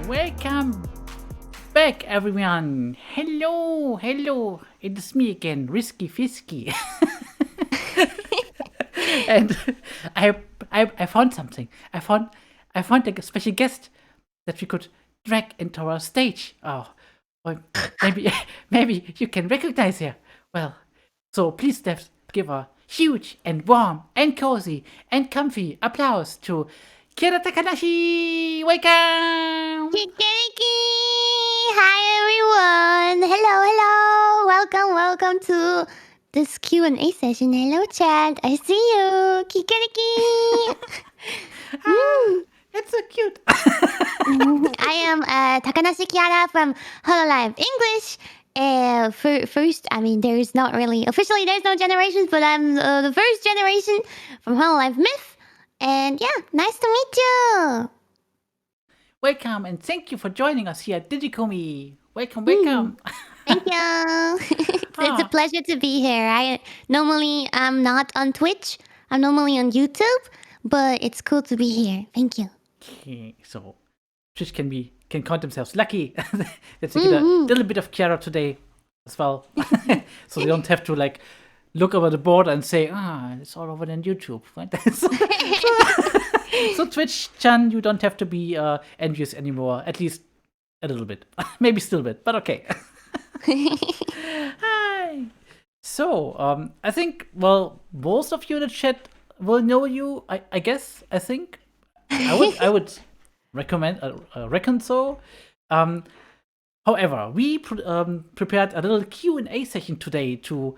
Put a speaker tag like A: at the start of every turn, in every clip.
A: Welcome back, everyone. Hello, hello. It's me again, Risky Fisky. And I found something. I found a special guest that we could drag into our stage. Oh, well, maybe you can recognize her. Well, so please let's give a huge and warm and cozy and comfy applause to Kiara Takanashi. Welcome.
B: Kikeriki! Hi everyone! Hello! Welcome to this Q&A session. Hello chat, I see you! Kikeriki!
A: It's so cute.
B: I am Takanashi Kiara from Hololive English. First, I mean, there's not really, officially there's no generations, but I'm the first generation from Hololive Myth. And yeah, nice to meet you!
A: Welcome and thank you for joining us here at DigiKomi. Welcome.
B: Thank you. It's a pleasure to be here. I normally am not on Twitch. I'm normally on YouTube, but it's cool to be here. Thank you.
A: Okay, so Twitch can count themselves lucky that they get a little bit of Kiara today as well. So they don't have to like look over the board and say, it's all over on YouTube. Right? So Twitch-chan, you don't have to be envious anymore, at least a little bit. Maybe still a bit, but okay. Hi. So, I think, well, most of you in the chat will know you, I guess, I think. I would recommend, reckon so. However, we prepared a little Q&A session today to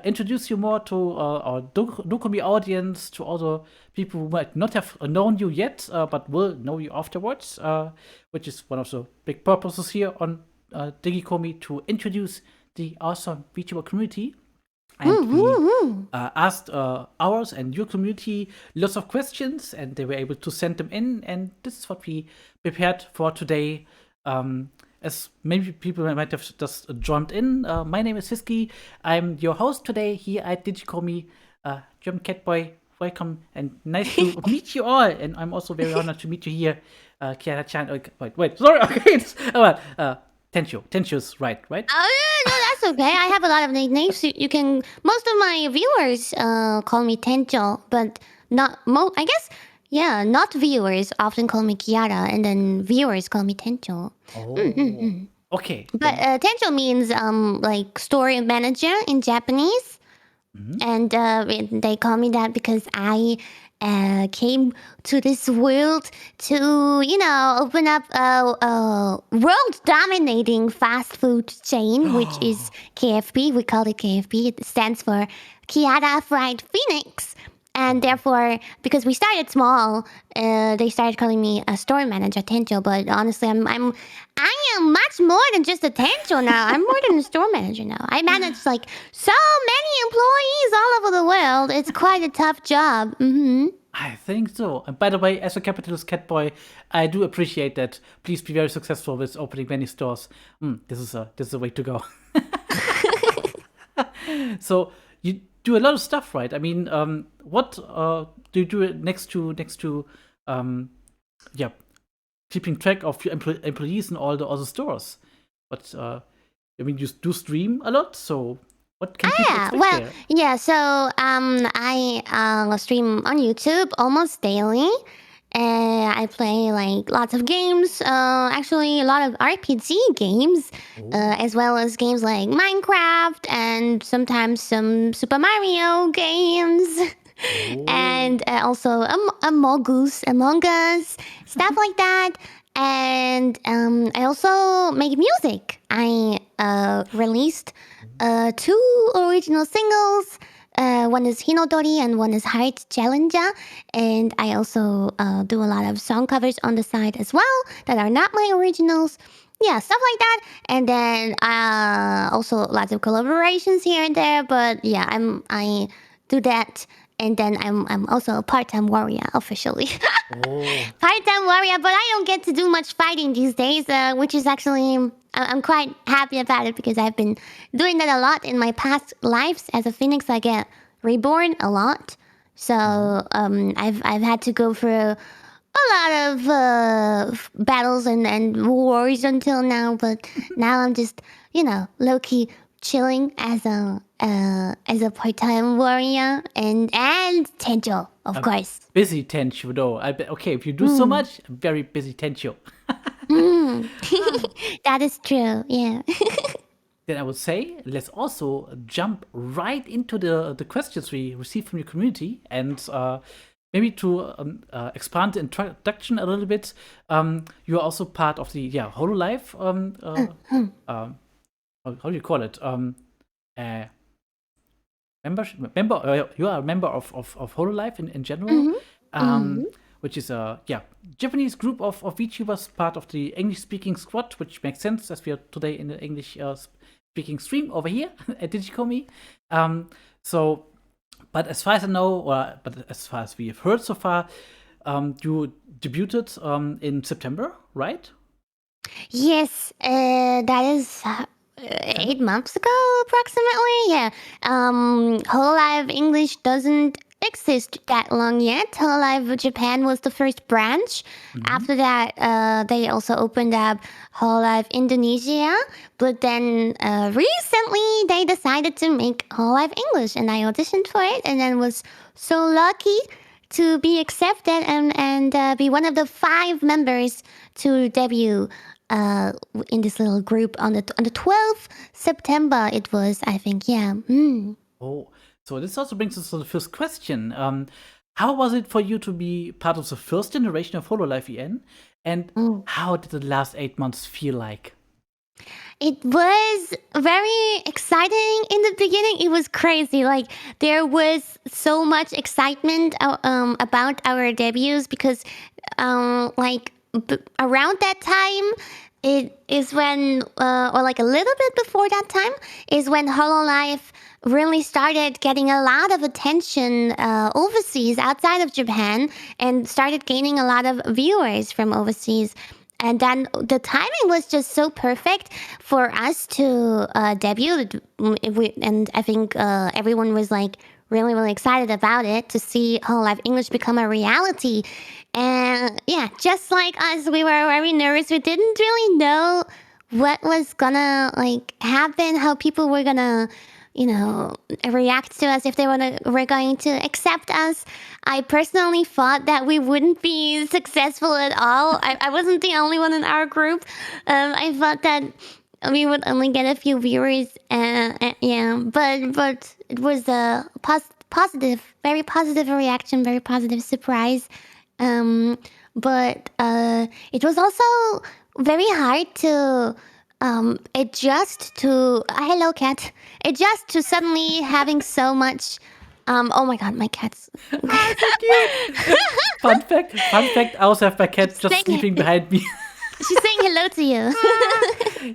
A: introduce you more to our DoKomi audience, to all the people who might not have known you yet, but will know you afterwards, which is one of the big purposes here on DigiKomi, to introduce the awesome VTuber community. And we asked ours and your community lots of questions, and they were able to send them in, and this is what we prepared for today. As maybe people might have just joined in, my name is Fisky. I'm your host today here at DigiKomi, German Catboy. Welcome and nice to meet you all. And I'm also very honored to meet you here, Kiara-chan. Wait, sorry. Okay, Tencho's right?
B: Oh, no, that's okay. I have a lot of nicknames. You can. Most of my viewers call me Tencho, but not I guess. Yeah, not viewers often call me Kiara, and then viewers call me Tencho.
A: Oh, okay.
B: But Tencho means like story manager in Japanese, and they call me that because I came to this world to open up a world-dominating fast food chain, which is KFP. We call it KFP. It stands for Kiara Fried Phoenix. And therefore, because we started small, they started calling me a store manager, Tencho. But honestly, I am much more than just a Tencho now. I'm more than a store manager now. I manage like so many employees all over the world. It's quite a tough job.
A: I think so. And by the way, as a capitalist catboy, I do appreciate that. Please be very successful with opening many stores. This is a way to go. So you do a lot of stuff, right? I mean, what do you do next to keeping track of your employees in all the other stores? But I mean, you do stream a lot, so what can people expect there?
B: Yeah. So I stream on YouTube almost daily. I play like lots of games, actually a lot of RPG games, as well as games like Minecraft and sometimes some Super Mario games. And also Among Us, stuff like that. And I also make music. I released 2 original singles. One is Hinodori and one is Heart Challenger. And I also do a lot of song covers on the side as well that are not my originals. Yeah, stuff like that. And then also lots of collaborations here and there. But yeah, I do that. And then I'm also a part-time warrior officially. Part-time warrior, but I don't get to do much fighting these days, which is actually I'm quite happy about it because I've been doing that a lot in my past lives. As a phoenix, I get reborn a lot, so I've had to go through a lot of battles and wars until now, but now I'm just, low key chilling as a part-time warrior and Tenjo, of course.
A: Busy Tenchu, though. Okay, if you do so
B: Mm.
A: much, very busy Tenchu.
B: Mm. That is true. Yeah.
A: Then I would say let's also jump right into the questions we received from your community, and maybe to expand the introduction a little bit. You are also part of the Hololive. How do you call it? Member. You are a member of Hololive in general.
B: Mhm.
A: Which is a Japanese group of VTubers, part of the English-speaking squad, which makes sense as we are today in the English-speaking stream over here at DigiKomi. But as far as I know, but as far as we have heard so far, you debuted in September, right?
B: Yes, that is 8 months ago, approximately. Yeah. Hololive English doesn't exist that long yet. Hololive Japan was the first branch. After that, they also opened up Hololive Indonesia. But then recently, they decided to make Hololive English, and I auditioned for it, and then was so lucky to be accepted and be one of the 5 members to debut in this little group on the 12th September. It was, I think, yeah.
A: Oh, so this also brings us to the first question. How was it for you to be part of the first generation of Hololive EN? And how did the last 8 months feel like?
B: It was very exciting in the beginning. It was crazy. Like, there was so much excitement about our debuts because, around that time, it is when, or like a little bit before that time, is when Hololive really started getting a lot of attention overseas, outside of Japan, and started gaining a lot of viewers from overseas. And then the timing was just so perfect for us to debut. And I think everyone was like really, really excited about it to see Hololive English become a reality. And yeah, just like us, we were very nervous. We didn't really know what was gonna like happen, how people were gonna react to us, if were going to accept us. I personally thought that we wouldn't be successful at all. I wasn't the only one in our group. I thought that we would only get a few viewers. Yeah, but it was a positive, very positive reaction, very positive surprise. But it was also very hard to adjust to hello cat, adjust to suddenly having so much. Oh my god, my cat's
A: Fun fact, I also have my cat just
B: Saying-
A: sleeping behind me.
B: she's saying hello to you.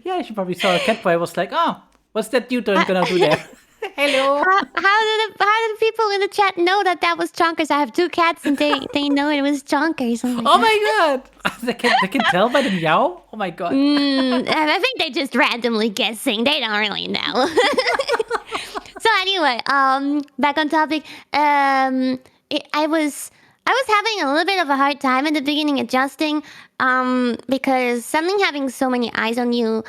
A: Yeah, she probably saw a cat boy. I was like, oh, what's that dude gonna do there? Hello.
B: How did people in the chat know that was Chonkers? I have 2 cats and they know it was Chonkers.
A: Oh my god. They can tell by the meow. Oh my god.
B: I think they just randomly guessing. They don't really know. So anyway, back on topic. I was having a little bit of a hard time in the beginning adjusting, because something having so many eyes on you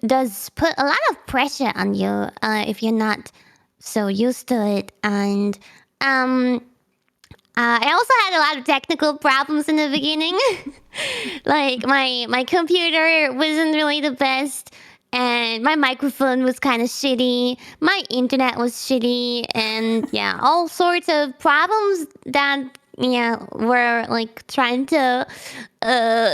B: does put a lot of pressure on you if you're not so used to it. And I also had a lot of technical problems in the beginning. Like my computer wasn't really the best, and my microphone was kind of shitty. My internet was shitty, and yeah, all sorts of problems that were like trying to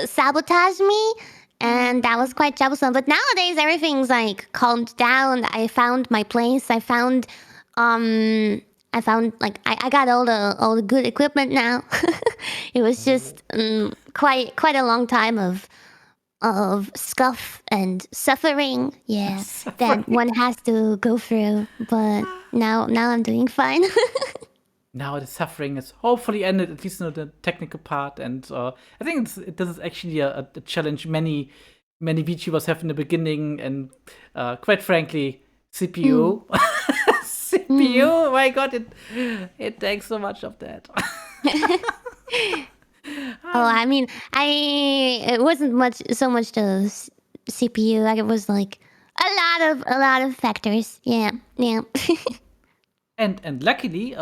B: sabotage me. And that was quite troublesome. But nowadays everything's like calmed down. I found my place. I found I got all the good equipment now. It was just quite a long time of scuff and suffering, that one has to go through. But now I'm doing fine.
A: Now the suffering is hopefully ended, at least in the technical part. And I think this is actually a challenge many VTubers have in the beginning. And quite frankly, CPU. CPU, my god, it takes so much of that.
B: Oh, I mean, it wasn't so much the CPU. Like it was like a lot of factors. Yeah, yeah.
A: And luckily,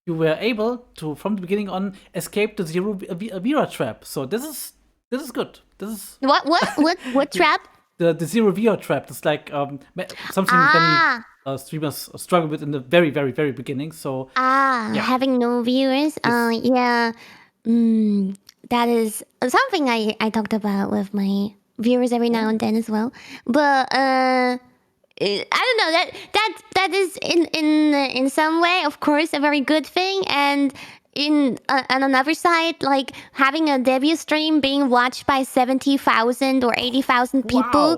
A: you were able to from the beginning on escape the zero Vera trap. So this is good. This is
B: What trap?
A: the zero Vera trap. It's like something many
B: Ah,
A: streamers struggle with in the very very very beginning. So yeah,
B: having no viewers.
A: yes.
B: Yeah. Mm, that is something I talked about with my viewers every now
A: Oh,
B: and then as well. But I don't know that is in some way, of course, a very good thing, and on another side, like having a debut stream being watched by 70,000 or 80,000 people,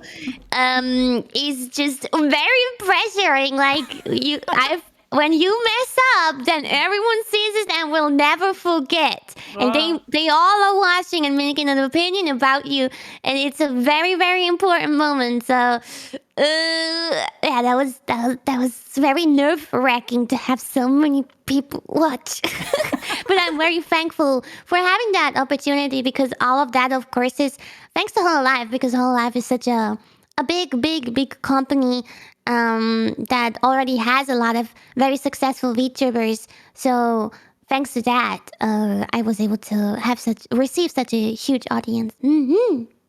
A: wow.
B: is just very pressuring. Like I've. When you mess up, then everyone sees it and will never forget. And
A: Ah,
B: they all are watching and making an opinion about you, and it's a very very important moment. So yeah, that was very nerve wracking to have so many people watch. But I'm very thankful for having that opportunity, because all of that, of course, is thanks to Whole Life, because Whole Life is such a big company that already has a lot of very successful VTubers. So thanks to that, I was able to receive such a huge audience.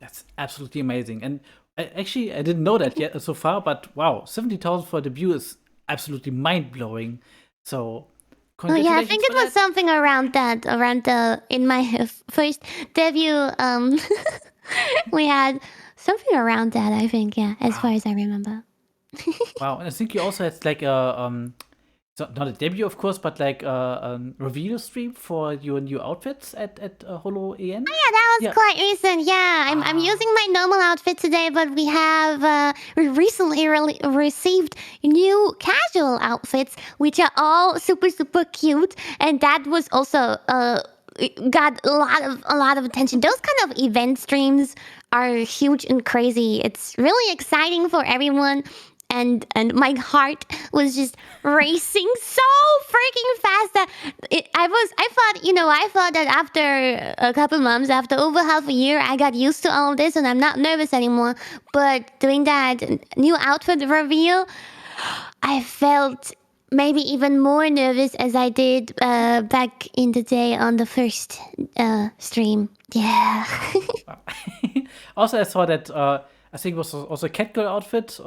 A: that's absolutely amazing. And actually, I didn't know that yet so far. But wow, 70,000 for debut is absolutely mind blowing. So
B: Oh yeah, I
A: congratulations
B: think it
A: for
B: was
A: that.
B: something around that, around the in my first debut. We had something around that. I think, yeah, as far
A: Wow.
B: as I remember.
A: Wow, and I think you also had like a not a debut, of course, but like a reveal stream for your new outfits at Holo AN.
B: Yeah, that was
A: Yeah.
B: quite recent. Yeah, I'm
A: Ah,
B: using my normal outfit today, but we have recently received new casual outfits, which are all super super cute, and that was also it got a lot of attention. Those kind of event streams are huge and crazy. It's really exciting for everyone. And my heart was just racing so freaking fast that I thought that after a couple months, after over half a year, I got used to all of this and I'm not nervous anymore. But doing that new outfit reveal, I felt maybe even more nervous as I did back in the day on the first stream. Yeah.
A: wow. Also, I saw that I think it was also a cat girl outfit,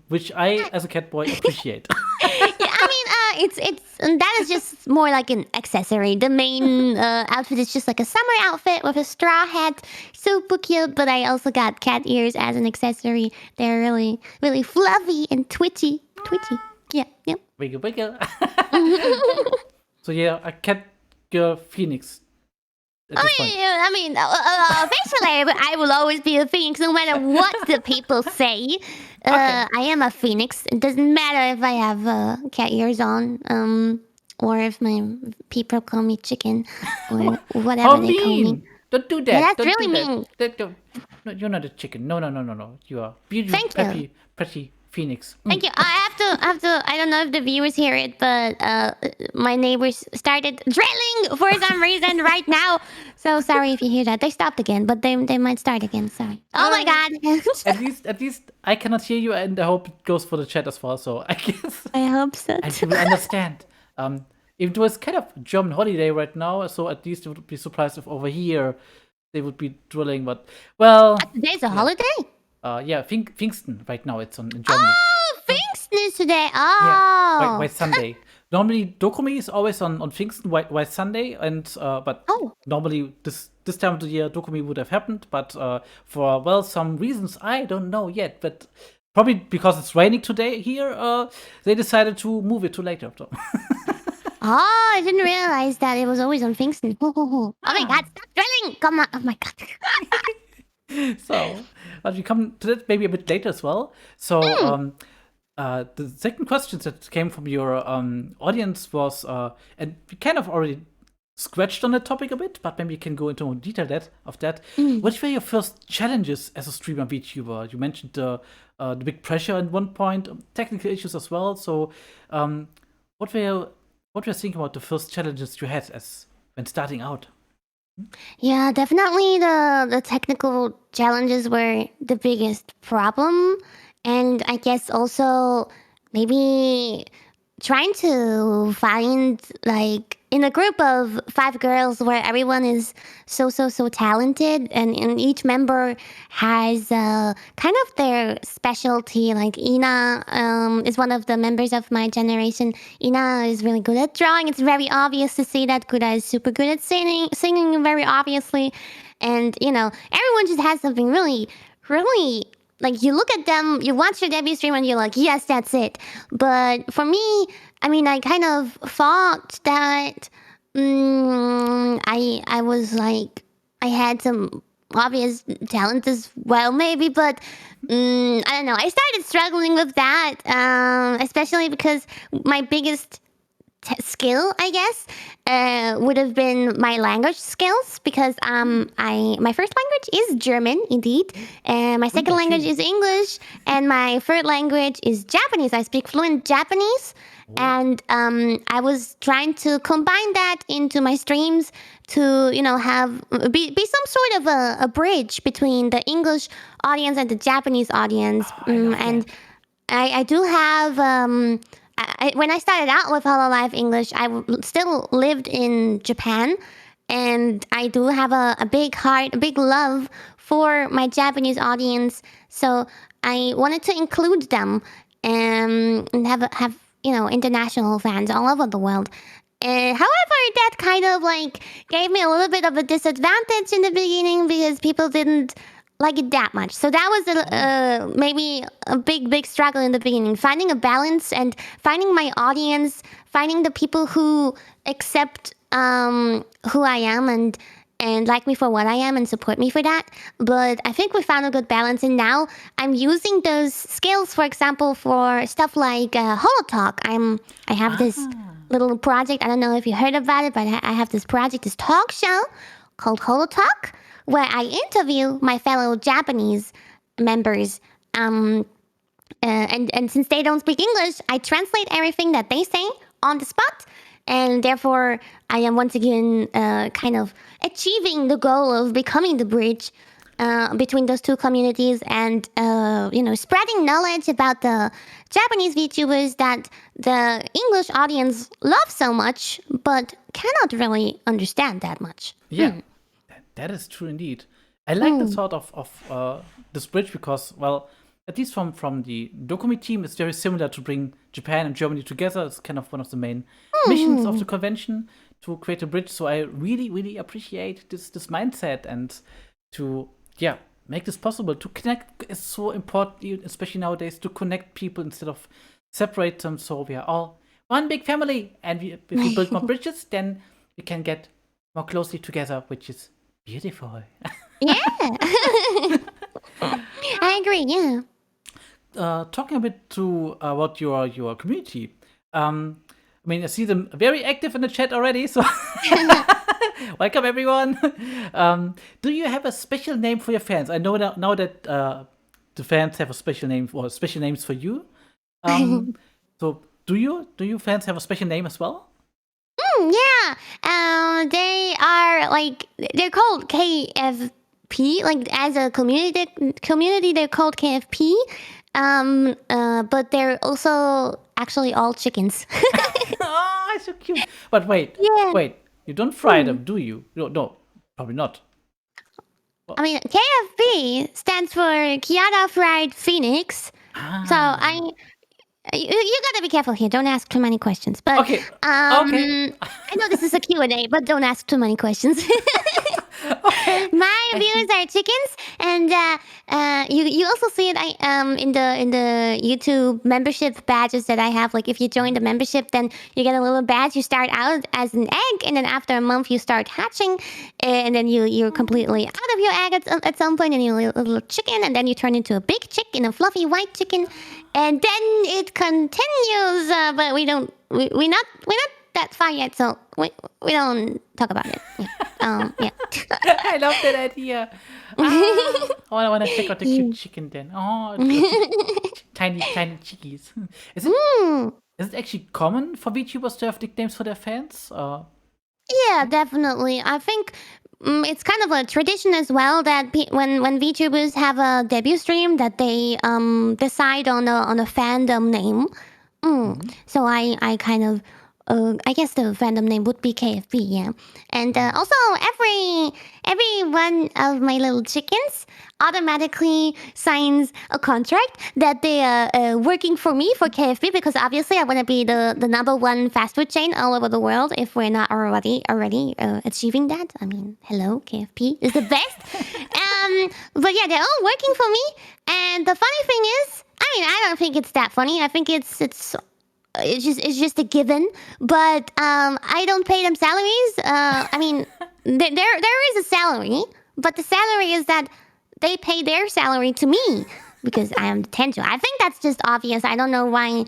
A: which I, as a cat boy, appreciate.
B: Yeah, I mean, it's that is just more like an accessory. The main outfit is just like a summer outfit with a straw hat, super cute. But I also got cat ears as an accessory. They're really, really fluffy and twitchy. Yeah, yep.
A: Wiggle, wiggle. So yeah, a cat girl phoenix at this point.
B: Eventually, I will always be a phoenix, no matter what the people say.
A: Okay.
B: I am a phoenix. It doesn't matter if I have cat ears on, or if my people call me chicken, or
A: How
B: whatever they call me.
A: mean? Don't do
B: Yeah,
A: that.
B: that's
A: Don't do
B: really
A: that.
B: mean.
A: Don't. No, you're not a chicken. No, no, no, no, no. You are beautiful,
B: Thank you.
A: peppy, pretty phoenix.
B: Thank you. I have to. I don't know if the viewers hear it, but my neighbors started drilling for some reason right now. So sorry if you hear that. They stopped again, but they might start again. Sorry. Oh my
A: Uh,
B: god.
A: at least I cannot hear you, and I hope it goes for the chat as well. So I guess,
B: I hope so
A: and
B: too.
A: you will understand. It was kind of German holiday right now, so at least you would be surprised if over here they would be drilling. But well,
B: Today's a
A: yeah,
B: holiday.
A: yeah, Pfingsten right now. It's in Germany.
B: Oh, Pfingsten is today.
A: Yeah,
B: Oh.
A: White Sunday. Normally, Dokumi is always on Pfingsten, White Sunday, and but
B: Oh.
A: normally this time of the year Dokumi would have happened, but for well some reasons I don't know yet, but probably because it's raining today here, they decided to move it to later. So.
B: Oh, I didn't realize that it was always on Pfingsten. Oh my
A: Ah.
B: god, stop drilling! Come on. Oh my god.
A: So, but we come to that maybe a bit later as well. So, the second question that came from your audience was, and we kind of already scratched on the topic a bit, but maybe you can go into more detail of that. What were your first challenges as a streamer VTuber? You mentioned the big pressure at one point, technical issues as well. So, what were you thinking about the first challenges you had as when starting out?
B: Yeah, definitely the technical challenges were the biggest problem. And I guess also maybe trying to find like in a group of five girls where everyone is so talented and each member has kind of their specialty. Like Ina is one of the members of my generation. Ina is really good at drawing. It's very obvious to see that. Kuda is super good at singing very obviously. And everyone just has something really like you look at them, you watch their debut stream, and you're like, yes, that's it. But for me, I mean, I kind of thought that I was like I had some obvious talent as well, maybe, but I don't know. I started struggling with that, especially because my biggest skill, I guess, would have been my language skills because I my first language is German, indeed, and my second language
A: Wunderschön.
B: is English, and my third language is Japanese. I speak fluent Japanese,
A: Oh,
B: and I was trying to combine that into my streams to have be some sort of a bridge between the English audience and the Japanese audience,
A: oh, I love
B: and
A: that.
B: I do have when I started out with Hololive English, still lived in Japan, and I do have a big heart, a big love for my Japanese audience. So I wanted to include them and have international fans all over the world. However, that kind of like gave me a little bit of a disadvantage in the beginning because people didn't like it that much. So that was
A: Oh,
B: maybe a big struggle in the beginning, finding a balance and finding my audience, finding the people who accept who I am and like me for what I am and support me for that. But I think we found a good balance, and now I'm using those skills, for example, for stuff like Holotalk. I have this
A: ah,
B: little project. I don't know if you heard about it, but I have this project, this talk show called Holotalk, where I interview my fellow Japanese members. Um, and since they don't speak English, I translate everything that they say on the spot. And therefore, I am once again kind of achieving the goal of becoming the bridge between those two communities and, spreading knowledge about the Japanese VTubers that the English audience loves so much, but cannot really understand that much.
A: yeah, that is true indeed. I like the
B: Hmm.
A: thought of this bridge because, well, at least from the Dokumi team, it's very similar to bring Japan and Germany together. It's kind of one of the main missions of
B: Hmm.
A: the convention to create a bridge. So I really appreciate this mindset and to make this possible. To connect is so important, especially nowadays, to connect people instead of separate them. So we are all one big family, and if we build more bridges, then we can get more closely together, which is beautiful.
B: Yeah. I agree. Yeah.
A: Talking a bit to about your community. I mean, I see them very active in the chat already. So welcome everyone. Do you have a special name for your fans? I know that now that the fans have a special name or special names for you. So do you fans have a special name as well?
B: Yeah. They are like they're called KFP. Like as a community, they're called KFP. But they're also actually all chickens.
A: Oh, so cute. But wait,
B: Yeah.
A: wait. You don't fry
B: Hmm.
A: them, do you? No, probably not.
B: I
A: Well,
B: mean, KFP stands for Kiara Fried Phoenix. So
A: ah,
B: you gotta be careful here. Don't ask too many questions. But
A: okay, okay,
B: I know this is a Q&A, but don't ask too many questions.
A: okay.
B: My
A: I
B: viewers
A: see.
B: are chickens, and you also see it in the YouTube membership badges that I have. Like if you join the membership, then you get a little badge. You start out as an egg, and then after a month you start hatching, and then you're completely out of your egg at some point, and you're a little chicken, and then you turn into a big chicken, a fluffy white chicken, and then it continues. But we're not that far yet, so we don't talk about it. Yeah. Yeah.
A: I love that idea. Ah, I wanna check out the cute chicken then. Oh, tiny chickies. Is it
B: Hmm.
A: is it actually common for VTubers to have nicknames for their fans?
B: Yeah,
A: Yeah.
B: definitely. I think it's kind of a tradition as well that when VTubers have a debut stream, that they decide on a fandom name. So I kind of I guess the fandom name would be KFB, yeah. And also every one of my little chickens automatically signs a contract that they are working for me for KFB, because obviously I want to be the number one fast food chain all over the world if we're not already achieving that. I mean, hello, KFP is the best. But yeah, they're all working for me. And the funny thing is, I mean, I don't think it's that funny. I think it's just a given. But I don't pay them salaries. I mean, there is a salary, but the salary is that they pay their salary to me because I am the tender. I think that's just obvious. I don't know why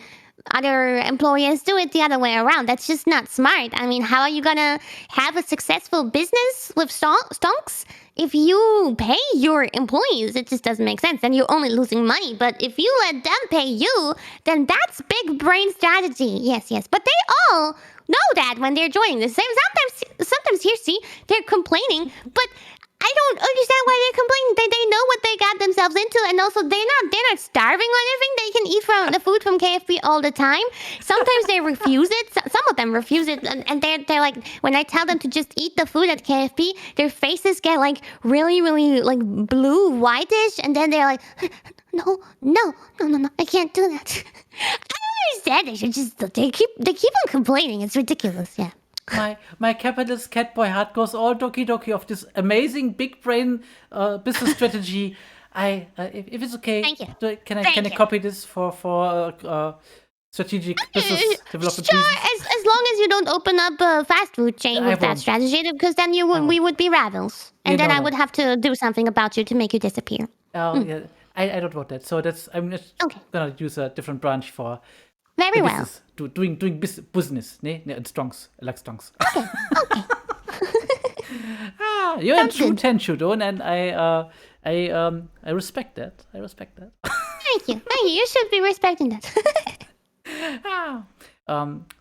B: other employers do it the other way around. That's just not smart. I mean, how are you gonna have a successful business with stonks if you pay your employees? It just doesn't make sense. And you're only losing money. But if you let them pay you, then that's big brain strategy. Yes, yes. But they all know that when they're joining the same. Sometimes here, see, they're complaining, but I don't understand why they're complaining. They know what they got themselves into, and also they're not starving or anything. They can eat from the food from KFC all the time. Sometimes they refuse it. Some of them refuse it, and they're like, when I tell them to just eat the food at KFC, their faces get like really like blue whitish, and then they're like, no, I can't do that. I don't understand. They should just they keep on complaining. It's ridiculous. Yeah.
A: My capitalist cat boy heart goes all doki of this amazing big brain business strategy. If it's okay,
B: Thank you.
A: Can
B: Thank
A: I
B: you.
A: copy this for strategic business development
B: Sure,
A: reasons?
B: as long as you don't open up a fast food chain
A: I
B: with that
A: won't.
B: strategy, because then we would be rivals, and then I would have to do something about you to make you disappear.
A: Yeah, I don't want that. So I'm just
B: Okay.
A: gonna use a different branch for
B: Very
A: the
B: well.
A: business, doing business. Ne, and stonks, I like stonks.
B: Okay.
A: You're a
B: Sounds
A: true
B: good.
A: Tenchu, Don, and I respect that.
B: Thank you. You should be respecting that.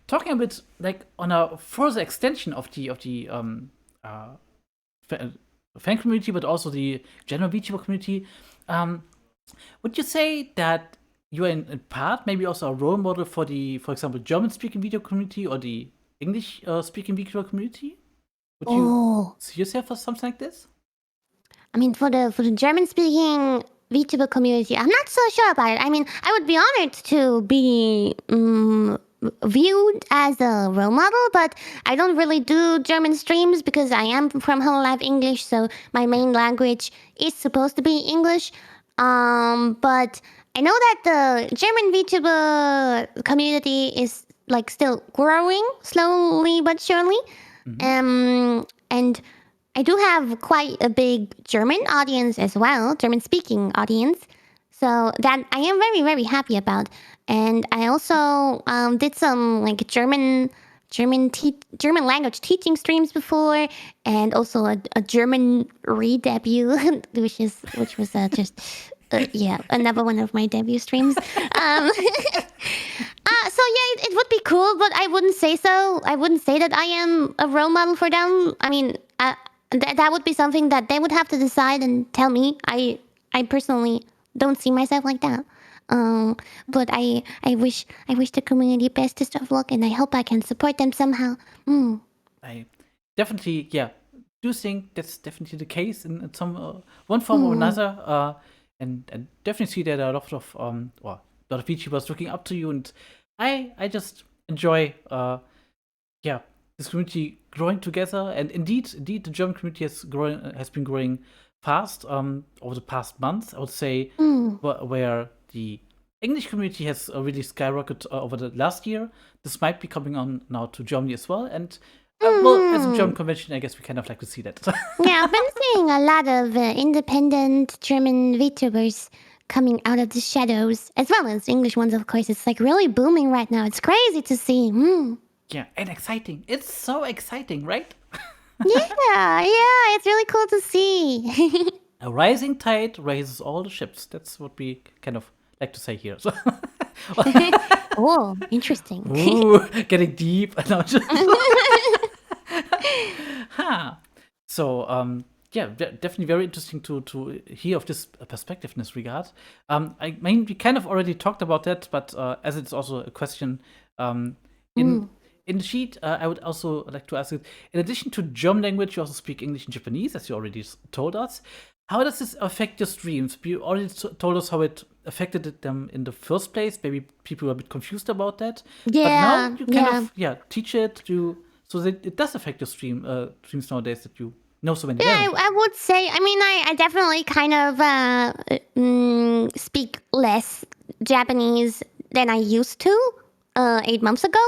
A: Talking a bit like on a further extension of the fan community, but also the general VTuber community, would you say that you are in part maybe also a role model for example, German-speaking video community or the English-speaking VTuber community? Would you see yourself as something like this?
B: I mean, for the German-speaking VTuber community, I'm not so sure about it. I mean, I would be honored to be viewed as a role model, but I don't really do German streams because I am from Hololive English, so my main language is supposed to be English. But I know that the German VTuber community is like still growing slowly but surely. And I do have quite a big German audience as well, German speaking audience. So that I am very, very happy about. And I also did some like German language teaching streams before, and also a German re-debut, which was just another one of my debut streams. So yeah, it would be cool, but I wouldn't say so. I wouldn't say that I am a role model for them. I mean, that would be something that they would have to decide and tell me. I personally don't see myself like that. But I wish the community bestest of luck, and I hope I can support them somehow.
A: I definitely, do think that's definitely the case in some one form or another. And definitely see that there are a lot of VTubers looking up to you, and I just enjoy this community growing together. And indeed the German community has been growing fast over the past month. I would say where the English community has really skyrocketed over the last year. This might be coming on now to Germany as well, and well, as a German convention, I guess we kind of like to see that.
B: Yeah, I've been seeing a lot of independent German VTubers coming out of the shadows, as well as English ones, of course. It's like really booming right now. It's crazy to see.
A: Yeah, and exciting. It's so exciting, right?
B: Yeah, it's really cool to see.
A: A rising tide raises all the ships. That's what we kind of like to say here. So,
B: Oh, interesting.
A: ooh, getting deep. No, just- So yeah, definitely very interesting to hear of this perspective in this regard. I mean, we kind of already talked about that, but as it's also a question um, in
B: Mm.
A: in the sheet, I would also like to ask you. In addition to German language, you also speak English and Japanese, as you already told us. How does this affect your streams? You already told us how it affected them in the first place. Maybe people were a bit confused about that, but now
B: Yeah,
A: you kind
B: yeah.
A: of teach it to so that it does affect your streams nowadays that you know so many
B: Yeah, I
A: languages.
B: would say. I mean, I definitely kind of speak less Japanese than I used to 8 months ago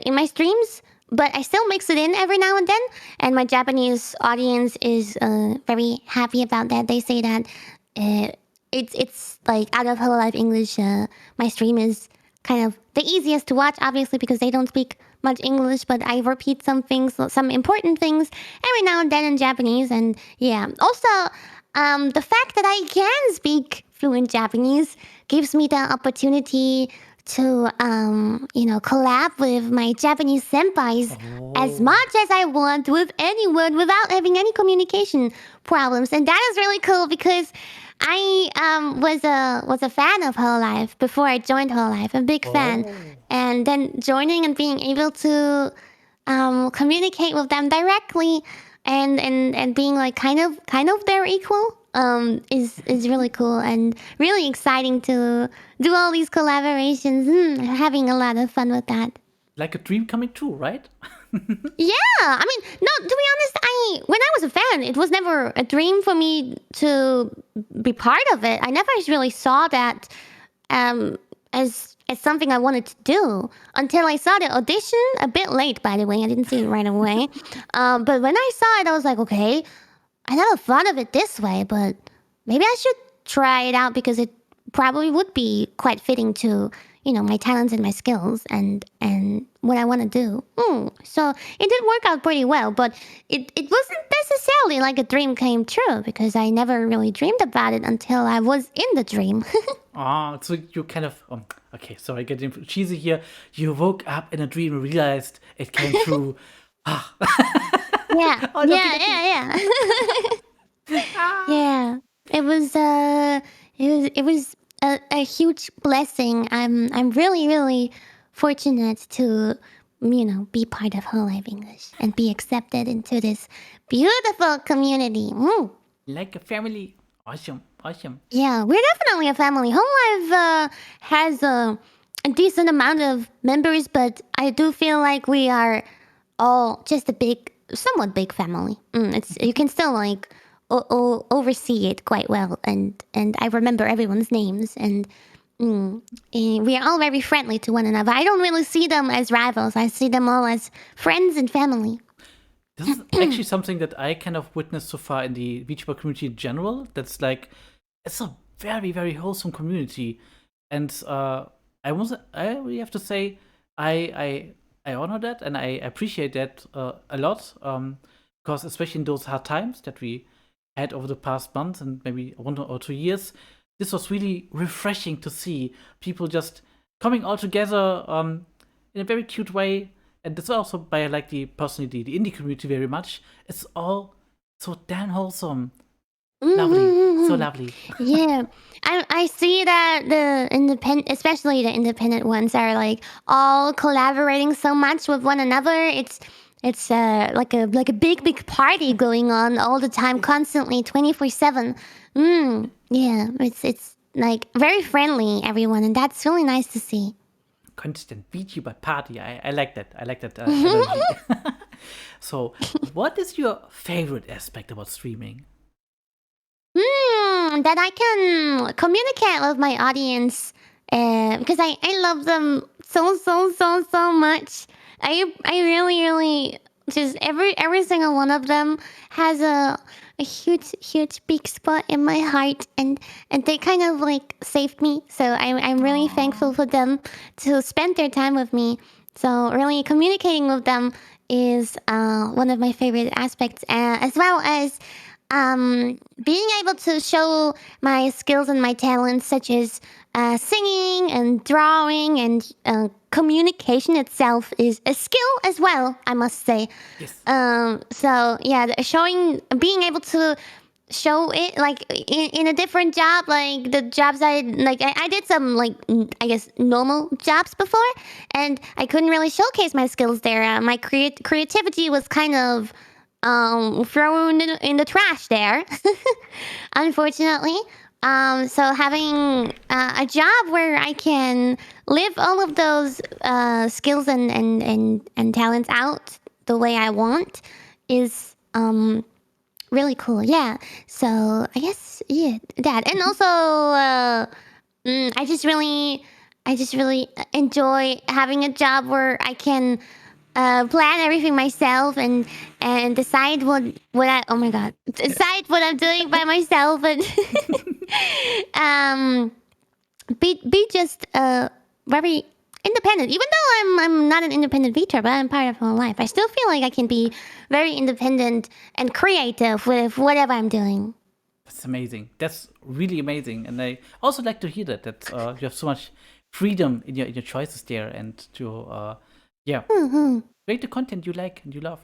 B: in my streams, but I still mix it in every now and then. And my Japanese audience is very happy about that. They say that uh, it's like out of Hello Life English. My stream is kind of the easiest to watch, obviously, because they don't speak much English, but I repeat some things, some important things every now and then in Japanese. And yeah, also, the fact that I can speak fluent Japanese gives me the opportunity to, collab with my Japanese senpais as
A: Oh,
B: much as I want with anyone without having any communication problems. And that is really cool because I was a fan of Hololive before I joined Hololive, a big fan,
A: oh,
B: and then joining and being able to communicate with them directly and being like kind of their equal is really cool and really exciting to do all these collaborations. Having a lot of fun with that.
A: like a dream coming true, right?
B: Yeah, I mean, no. To be honest, I when I was a fan, it was never a dream for me to be part of it. I never really saw that um, as something I wanted to do until I saw the audition. A bit late, by the way. I didn't see it right away. But when I saw it, I was like, okay, I never thought of it this way, but maybe I should try it out because it probably would be quite fitting to my talents and my skills and what I want to do. So it did work out pretty well, but it wasn't necessarily like a dream came true because I never really dreamed about it until I was in the dream.
A: Ah, so you kind of okay. So I get cheesy here. You woke up in a dream and realized it came true. Ah,
B: Yeah,
A: oh, lucky,
B: yeah,
A: lucky.
B: yeah, yeah. Yeah, it was it was a huge blessing. I'm really really fortunate to be part of Whole Life English and be accepted into this beautiful community.
A: Like a family. Awesome, awesome.
B: Yeah, we're definitely a family. Whole Life has a decent amount of members, but I do feel like we are all just a big, somewhat big family. It's you can still like oversee it quite well, and I remember everyone's names, and we are all very friendly to one another. I don't really see them as rivals. I see them all as friends and family.
A: This is actually something that I kind of witnessed so far in the VTuber community in general. That's like, it's a very, very wholesome community, and I really have to say, I honor that and I appreciate that a lot. Because especially in those hard times that we had over the past months and maybe 1 or 2 years, this was really refreshing to see people just coming all together in a very cute way. And this is also by I like the personally the indie community very much. It's all so damn wholesome, lovely, so
B: Mm-hmm.
A: lovely.
B: Yeah, I see that the independent, especially the independent ones, are like all collaborating so much with one another. It's like a big party going on all the time, constantly, 24/7. Yeah, it's like very friendly, everyone, and that's really nice to see.
A: Constant VTuber party. I like that. I like that energy. So, what is your favorite aspect about streaming?
B: That I can communicate with my audience because I love them so much. I really really just every single one of them has a huge big spot in my heart, and they kind of like saved me. So I'm really
A: Aww.
B: thankful for them to spend their time with me. So really communicating with them is one of my favorite aspects, as well as being able to show my skills and my talents, such as singing and drawing and communication itself is a skill as well, I must say.
A: Yes.
B: So yeah, being able to show it like in a different job, like the jobs I did some like I guess normal jobs before, and I couldn't really showcase my skills there. My creativity was kind of thrown in the trash there, unfortunately. So having a job where I can live all of those skills and talents out the way I want is really cool. Yeah. So I guess yeah, that, and also I just really enjoy having a job where I can plan everything myself and decide what I oh my god decide what I'm doing by myself and um be just very independent. Even though I'm not an independent VTuber, but I'm part of my life. I still feel like I can be very independent and creative with whatever I'm doing.
A: That's amazing. That's really amazing, and I also like to hear that you have so much freedom in your choices there, and to yeah, create the content you like and you love.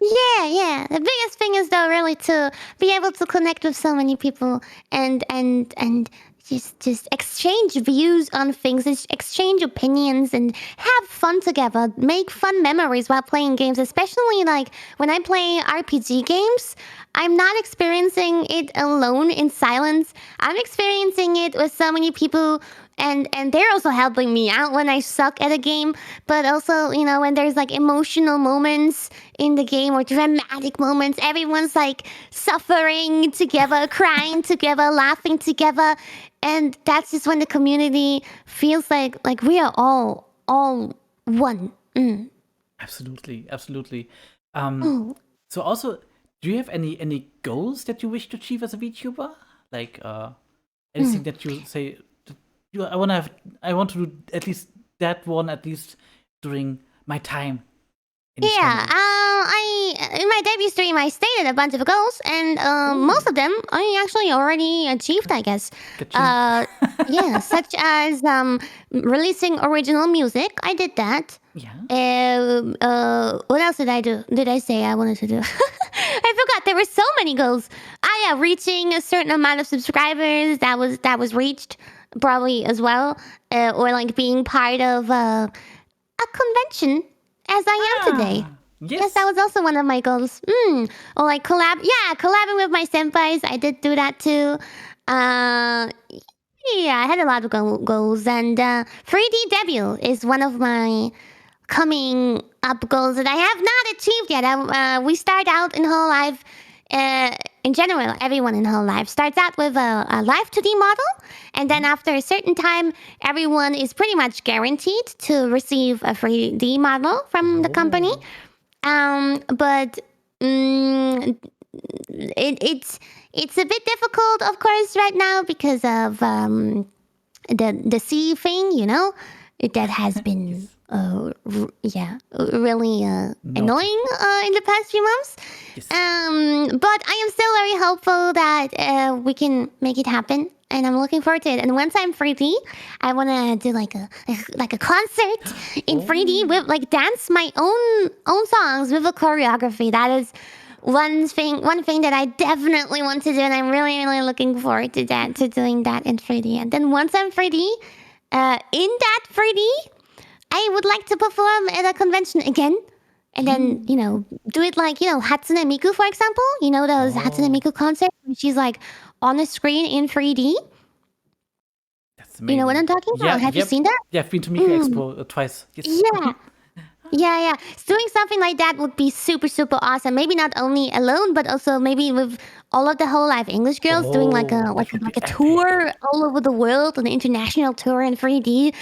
B: Yeah. The biggest thing is though really to be able to connect with so many people and just exchange views on things, exchange opinions and have fun together, make fun memories while playing games, especially like when I play RPG games. I'm not experiencing it alone in silence. I'm experiencing it with so many people and they're also helping me out when I suck at a game, but also, you know, when there's like emotional moments in the game or dramatic moments, everyone's like suffering together, crying together, laughing together, and that's just when the community feels like we are all one.
A: Absolutely, absolutely. Um,
B: Oh.
A: so also, do you have any goals that you wish to achieve as a VTuber? Like anything that you say that I want to do at least that one at least during my time in this
B: Yeah,
A: channel.
B: I in my debut stream I stated a bunch of goals, and most of them I actually already achieved, I guess.
A: Ka-ching.
B: Uh, yeah, such as releasing original music. I did that.
A: Yeah.
B: What else did I do? Did I say I wanted to do? I forgot. There were so many goals. Ah, yeah, reaching a certain amount of subscribers. That was reached probably as well, or like being part of a convention as I am today.
A: Ah,
B: Yes, that
A: yes.
B: was also one of my goals. Or like collabing with my senpais. I did do that too. Uh, yeah, I had a lot of goals, and 3D debut is one of my coming up goals that I have not achieved yet. We start out in whole life. In general, everyone in whole life starts out with a live 2D model, and then after a certain time, everyone is pretty much guaranteed to receive a 3D model from the company.
A: Oh.
B: But it's a bit difficult, of course, right now because of the sea thing, you know, that has been
A: Yes.
B: really
A: Naughty.
B: annoying in the past few months.
A: Yes.
B: But I am still very hopeful that we can make it happen. And I'm looking forward to it. And once I'm 3D, I want to do like a concert in 3D with like dance my own songs with a choreography. That is one thing that I definitely want to do, and I'm really looking forward to doing that in 3D. And then once I'm 3D, in that 3D, I would like to perform at a convention again. And then, you know, do it like, you know, Hatsune Miku, for example. You know, those Hatsune
A: Oh,
B: Miku concerts where she's like on the screen in 3D.
A: that's
B: You know what
A: amazing.
B: I'm talking about?
A: Yeah.
B: Have you
A: Yep.
B: seen that?
A: Yeah. I've been to Mika
B: Mm,
A: Expo twice. Yes.
B: yeah. Yeah. Doing something like that would be super awesome. Maybe not only alone, but also maybe with all of the whole life English girls doing like
A: Oh,
B: a
A: that would be epic.
B: tour all over the world, an international tour in 3D.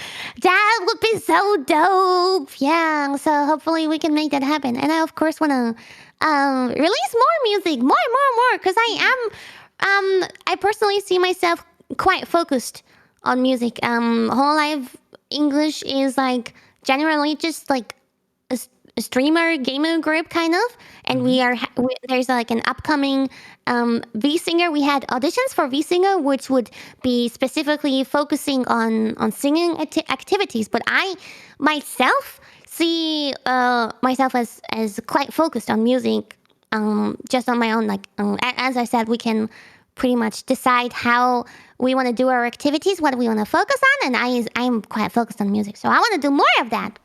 B: That would be so dope. Yeah. So hopefully we can make that happen. And I of course want to release more music, more, because I personally see myself quite focused on music. Whole life English is like generally just like streamer gamer group kind of, and there's like an upcoming V singer. We had auditions for V singer, which would be specifically focusing on singing activities. But I myself see myself as quite focused on music, just on my own. Like as I said, we can pretty much decide how we want to do our activities, what we want to focus on, and I'm quite focused on music, so I want to do more of that.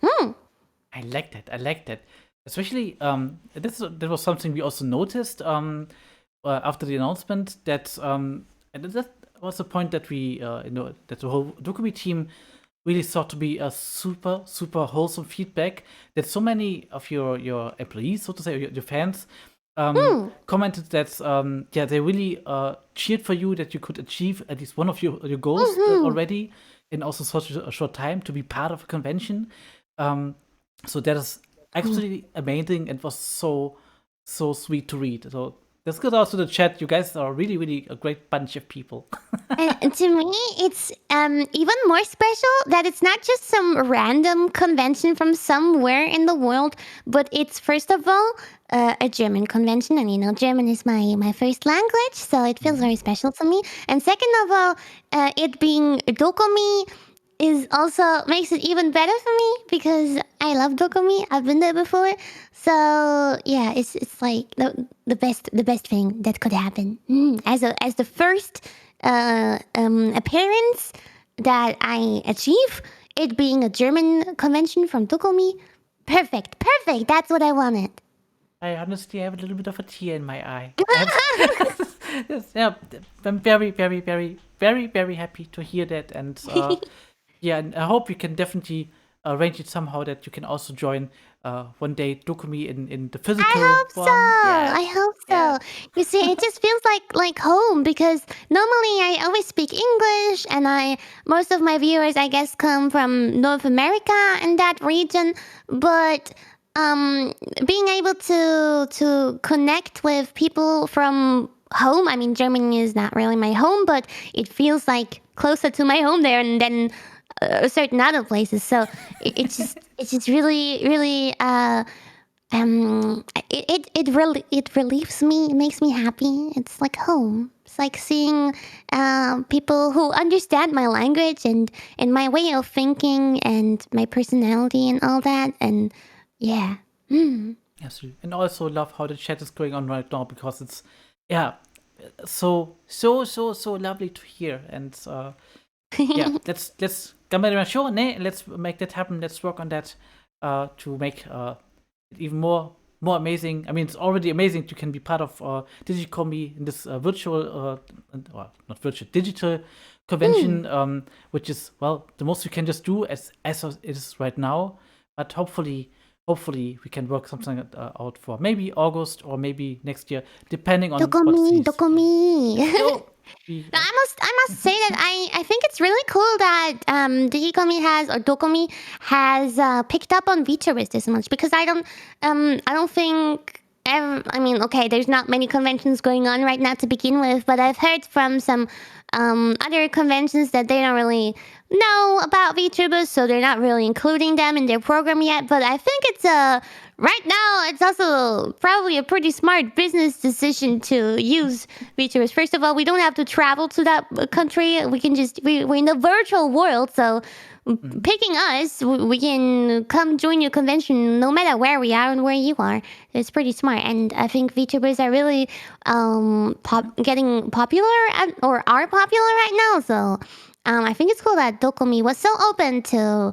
A: I like that. I like that. Especially, that was something we also noticed after the announcement that, and that was the point that that the whole Dokumi team really thought to be a super, super wholesome feedback. That so many of your employees, so to say, your fans, commented that they really cheered for you that you could achieve at least one of your goals already in also such a short time to be part of a convention. So that is absolutely amazing and was so sweet to read. So let's go out to the chat. You guys are really, really a great bunch of people.
B: And to me, it's even more special that it's not just some random convention from somewhere in the world, but it's first of all a German convention, and German is my first language, so it feels very special to me. And second of all, it being Dokumi is also makes it even better for me because I love Dokumi. I've been there before, so yeah, it's like the best thing that could happen. As the first appearance that I achieve, it being a German convention from Dokumi, perfect. That's what I wanted.
A: I honestly have a little bit of a tear in my eye. Yes, yeah, I'm very, very, very, very, very happy to hear that, and yeah, and I hope we can definitely arrange it somehow that you can also join one day Dokumi in the physical one.
B: I hope so. You see, it just feels like home because normally I always speak English, and most of my viewers, I guess, come from North America and that region. But being able to connect with people from home. I mean, Germany is not really my home, but it feels like closer to my home there than certain other places. So it's just really it relieves me. It makes me happy. It's like home. It's like seeing people who understand my language and my way of thinking and my personality and all that. And yeah.
A: Absolutely. And also love how the chat is going on right now because it's so lovely to hear. And yeah, let's show, let's make that happen. Let's work on that to make it even more amazing. I mean, it's already amazing you can be part of DigiKomi in this virtual not virtual, digital convention, which is, well, the most you can just do as it is right now. But hopefully we can work something out for maybe August or maybe next year, depending on
B: Dokumi.
A: So,
B: I must say that I think it's really cool that Dokumi has picked up on VTubers this much because I don't think. I mean, okay, there's not many conventions going on right now to begin with, but I've heard from some other conventions that they don't really know about VTubers, so they're not really including them in their program yet. But I think it's right now it's also probably a pretty smart business decision to use VTubers. First of all, we don't have to travel to that country. We can we're in the virtual world, so picking us, we can come join your convention no matter where we are and where you are. It's pretty smart, and I think VTubers are really getting popular or are popular right now. So I think it's cool that Dokumi was so open to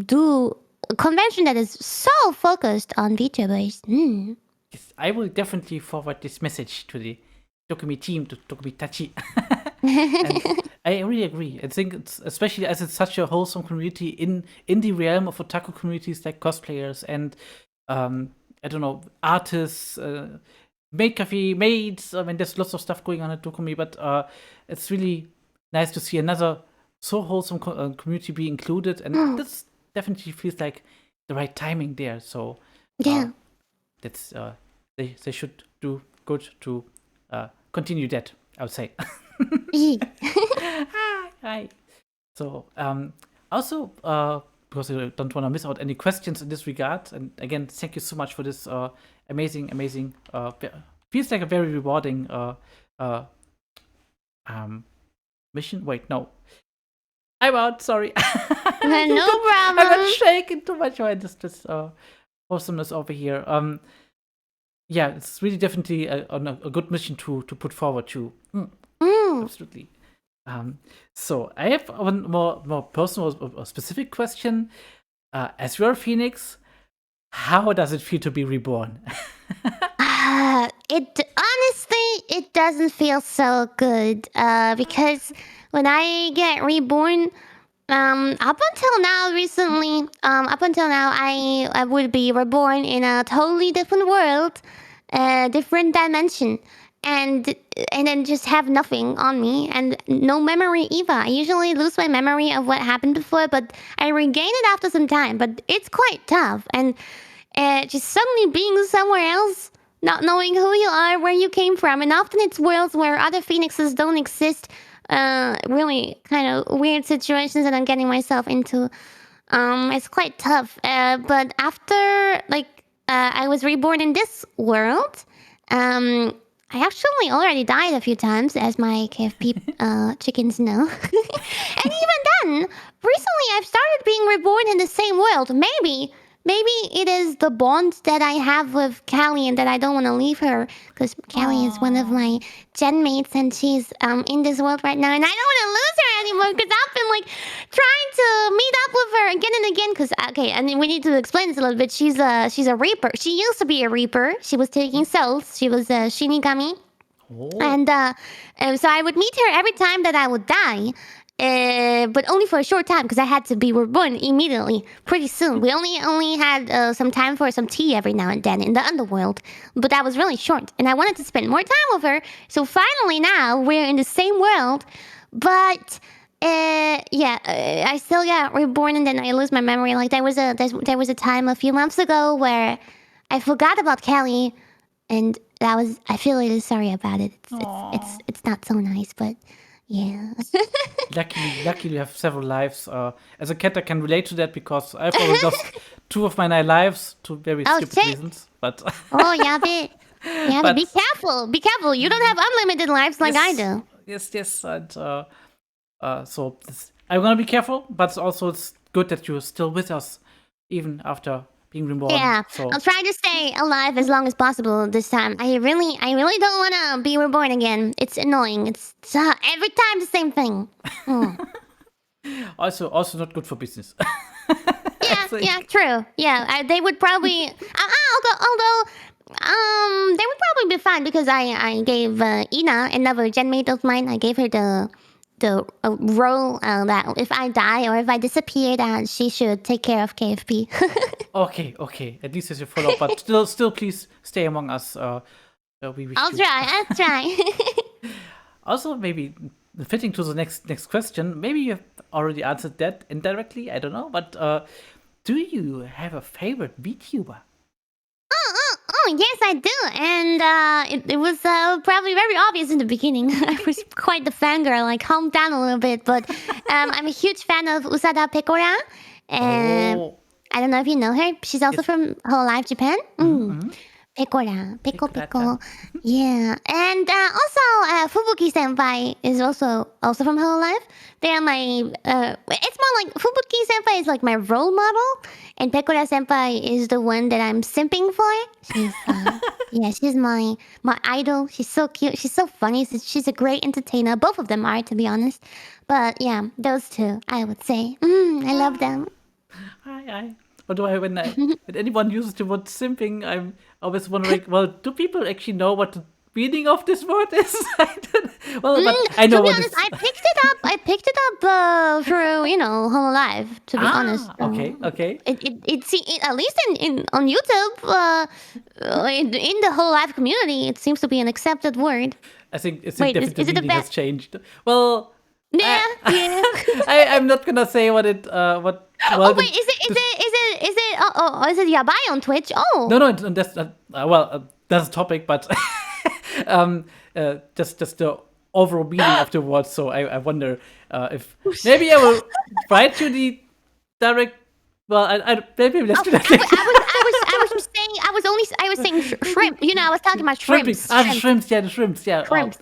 B: do a convention that is so focused on VTubers.
A: Yes, I will definitely forward this message to the Dokumi team, to Dokumi Tachi. And I really agree. I think it's, especially as it's such a wholesome community in the realm of otaku communities like cosplayers and I don't know, artists, maid cafe maids. I mean, there's lots of stuff going on at Dokumi, but it's really nice to see another so wholesome community be included, and this definitely feels like the right timing there. So
B: Yeah.
A: that's they should do good to continue that, I would say. Hi. So also because I don't want to miss out any questions in this regard. And again, thank you so much for this amazing, feels like a very rewarding mission. Wait, no. I'm out, sorry.
B: No
A: I
B: problem.
A: got shaken too much by this awesomeness over here. Yeah, it's really definitely a good mission to put forward to. Absolutely. So I have one more personal or specific question. As you're a phoenix, how does it feel to be reborn?
B: It doesn't feel so good. Because when I get reborn, up until now, recently, I would be reborn in a totally different world, a different dimension, and then just have nothing on me and no memory either. I usually lose my memory of what happened before, but I regain it after some time. But it's quite tough, and just suddenly being somewhere else, not knowing who you are, where you came from, and often it's worlds where other phoenixes don't exist. Really kind of weird situations that I'm getting myself into. It's quite tough. But after I was reborn in this world, I actually already died a few times, as my KFP chickens know. And even then, recently I've started being reborn in the same world. Maybe it is the bond that I have with Callie and that I don't want to leave her, because Callie is one of my gen mates and she's in this world right now, and I don't want to lose her anymore because I've been like trying to meet up with her again and again. Because and we need to explain this a little bit. She's a reaper. She used to be a reaper. She was taking souls. She was a Shinigami. And so I would meet her every time that I would die. But only for a short time because I had to be reborn immediately, pretty soon. We only had some time for some tea every now and then in the underworld, but that was really short, and I wanted to spend more time with her. So finally, now we're in the same world, but I still got reborn, and then I lose my memory. Like there was a time a few months ago where I forgot about Kelly, and I feel really sorry about it. It's not so nice, but. Yeah.
A: Luckily, you have several lives. As a cat, I can relate to that because I've already lost 2 of my 9 lives to very stupid reasons. But
B: oh, yeah, but be careful. Be careful. You don't have unlimited lives like I do.
A: Yes. And so I'm gonna be careful, but also it's good that you're still with us, even after being reborn.
B: Yeah,
A: so.
B: I'll try to stay alive as long as possible this time. I really don't want to be reborn again. It's annoying. It's every time the same thing.
A: Also not good for business.
B: Yeah, true. Yeah, they would probably. Although they would probably be fine because I gave Ina, another genmate of mine, I gave her the role that if I die or if I disappear, that she should take care of KFP.
A: Okay. At least as a follow up, but still, please stay among us.
B: I'll try.
A: Also, maybe fitting to the next question. Maybe you have already answered that indirectly. I don't know, but do you have a favorite VTuber?
B: Oh, yes, I do. And it was probably very obvious in the beginning. I was quite the fangirl, like calmed down a little bit. But I'm a huge fan of Usada Pekora. I don't know if you know her. She's also from Whole Life Japan. Pekora. Peko. Yeah. And also, Fubuki Senpai is also from Whole Life. They are my... it's more like... Fubuki Senpai is like my role model. And Pekora Senpai is the one that I'm simping for. She's... she's my idol. She's so cute. She's so funny. She's a great entertainer. Both of them are, to be honest. But yeah, those two, I would say. I love them.
A: Hi. Although when anyone uses the word simping, I'm always wondering, well, do people actually know what the meaning of this word is? But I know what. To be honest,
B: I picked it up through Whole Life. To be honest.
A: Okay.
B: It at least on YouTube, in the Whole Life community, it seems to be an accepted word.
A: I think definitely the meaning has changed. Well.
B: Yeah.
A: I'm not gonna say what it what. Well,
B: wait, is it Yabai on Twitch? Oh.
A: No, that's that's a topic, but just the overall meaning of the word. So I wonder if maybe I will write you the direct Well, maybe let's do that.
B: I was saying shrimp. You know, I was talking about shrimps.
A: The shrimps, yeah, the shrimps, yeah.
B: Shrimps.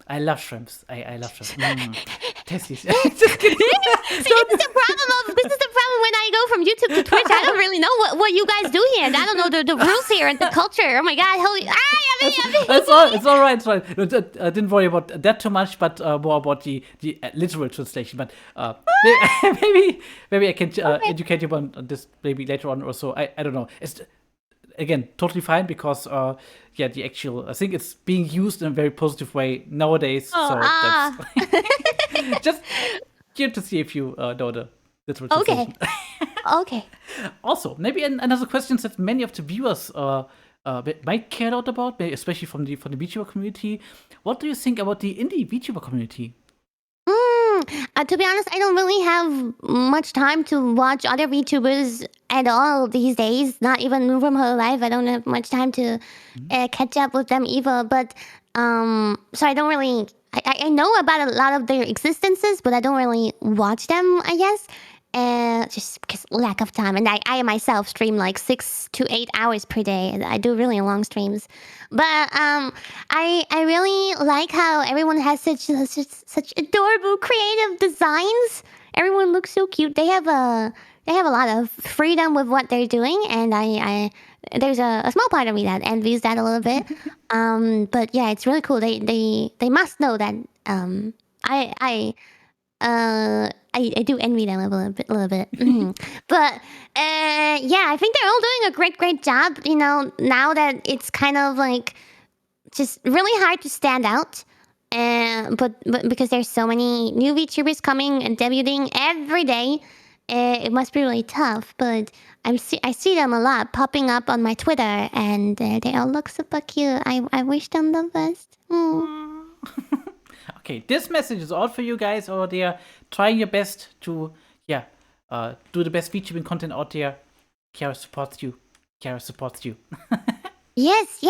A: I love shrimps. I love shrimps. Tasty. Just
B: See,
A: kidding.
B: this is the problem when I go from YouTube to Twitch. I don't really know what you guys do here. I don't know the rules here and the culture. Oh my god, holy!
A: It's all right. It's all right. No, didn't worry about that too much, but more about the literal translation. But maybe I can educate you on this maybe later on or so. I don't know. It's again totally fine because the actual I think it's being used in a very positive way nowadays. That's just curious to see if you know the literal translation.
B: Okay.
A: Also, maybe another question that many of the viewers might care a lot about, maybe especially from the VTuber community. What do you think about the indie VTuber community?
B: To be honest, I don't really have much time to watch other VTubers at all these days. Not even from her life. I don't have much time to catch up with them either. But so I don't really. I know about a lot of their existences, but I don't really watch them, I guess. Just because lack of time. And I myself stream like 6 to 8 hours per day. I do really long streams. But I really like how everyone has such adorable creative designs. Everyone looks so cute. They have a lot of freedom with what they're doing, and I there's a small part of me that envies that a little bit. But yeah, it's really cool. They must know that I do envy them a little bit. But yeah, I think they're all doing a great job. You know, now that it's kind of like just really hard to stand out. But because there's so many new VTubers coming and debuting every day, it must be really tough. But I see them a lot popping up on my Twitter, and they all look super cute. I wish them the best.
A: Okay, this message is all for you guys over there. Trying your best to, do the best VTubing content out there. Kiara supports you.
B: Yes.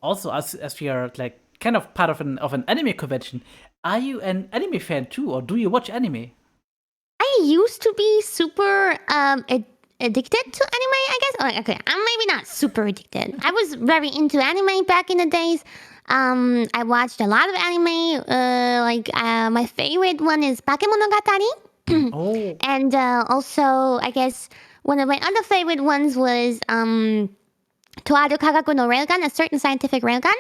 A: Also, as we are like kind of part of an anime convention, are you an anime fan too, or do you watch anime?
B: I used to be super addicted to anime, I guess. Okay, I'm maybe not super addicted. I was very into anime back in the days. I watched a lot of anime. My favorite one is Bakemonogatari.
A: Oh.
B: And also, I guess one of my other favorite ones was To Aru Kagaku no Railgun, a certain scientific railgun,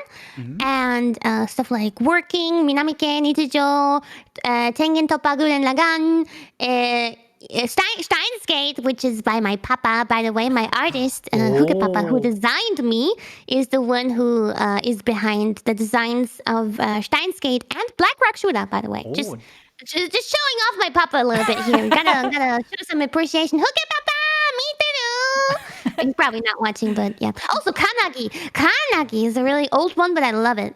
B: and stuff like Working, Minamike Nichijo, Tengen Toppa Gurren Lagann, Steins Gate, which is by my papa, by the way, my artist, Huge Papa, who designed me, is the one who is behind the designs of Steins Gate and Black Rock Shooter, by the way. Just showing off my papa a little bit here. Gotta show some appreciation. Huge Papa, me too. He's probably not watching, but yeah. Also, Kanagi. Kanagi is a really old one, but I love it.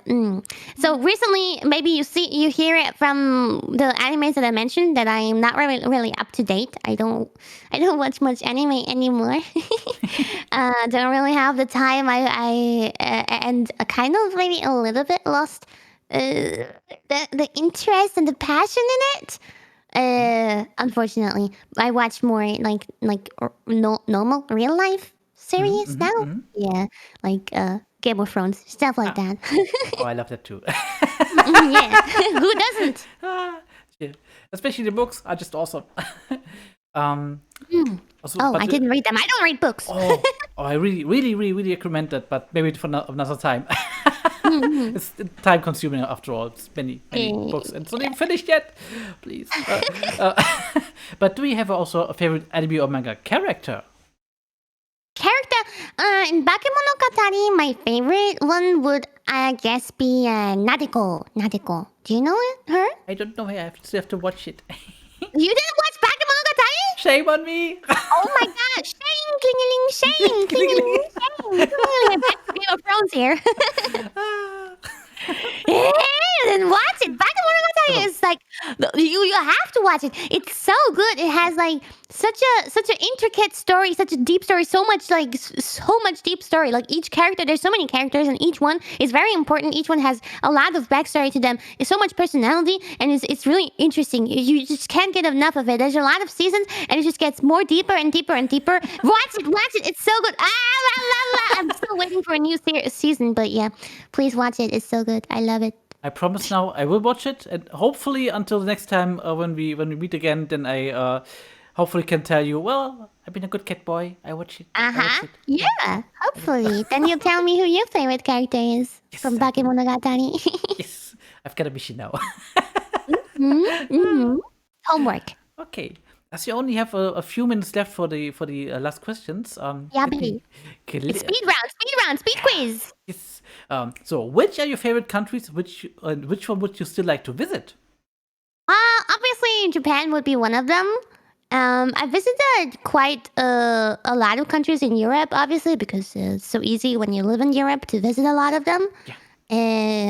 B: So recently, maybe you hear it from the animes that I mentioned that I'm not really up to date. I don't watch much anime anymore. Don't really have the time. And kind of maybe a little bit lost the interest and the passion in it. Unfortunately, I watch more like normal real life series now. Yeah, like Game of Thrones, stuff like that.
A: Oh, I love that too.
B: Yeah, who doesn't?
A: Yeah. Especially the books are just awesome. Also,
B: I didn't read them. I don't read books.
A: I really recommend that, but maybe for another time. It's time consuming after all. It's many books, and it's not even finished yet. Please. But do you have also a favorite anime or manga character?
B: In Bakemonogatari, my favorite one would, I guess, be Nadeko. Nadeko. Do you know her?
A: I don't know. I still have to watch it.
B: You didn't watch Bakemonogatari?
A: Shame on me.
B: Oh my god. Shame, klingeling, shame, klingeling, shame. Game of Thrones here. Hey, you didn't watch it. Bakemonogatari is like You have to watch it. It's so good. It has like such an intricate story, such a deep story, so much like so much deep story. Like each character, there's so many characters, and each one is very important. Each one has a lot of backstory to them. It's so much personality, and it's really interesting. You just can't get enough of it. There's a lot of seasons, and it just gets more deeper and deeper and deeper. Watch it. It's so good. La, la, la. I'm still waiting for a new season, but yeah, please watch it. It's so good. I love it.
A: I promise now I will watch it, and hopefully until the next time when we meet again, then I hopefully can tell you, well, I've been a good cat boy. I watch it. I watch it.
B: Yeah, hopefully. Then you'll tell me who your favorite character is from Bakemonogatari.
A: Yes, I've got a mission now.
B: Homework.
A: Okay, as you only have a few minutes left for the last questions.
B: Yeah,
A: let me-
B: baby. Speed round, speed quiz.
A: Yes. So, which are your favorite countries? Which one would you still like to visit?
B: Obviously, Japan would be one of them. I visited quite a lot of countries in Europe, obviously, because it's so easy when you live in Europe to visit a lot of them.
A: Yeah.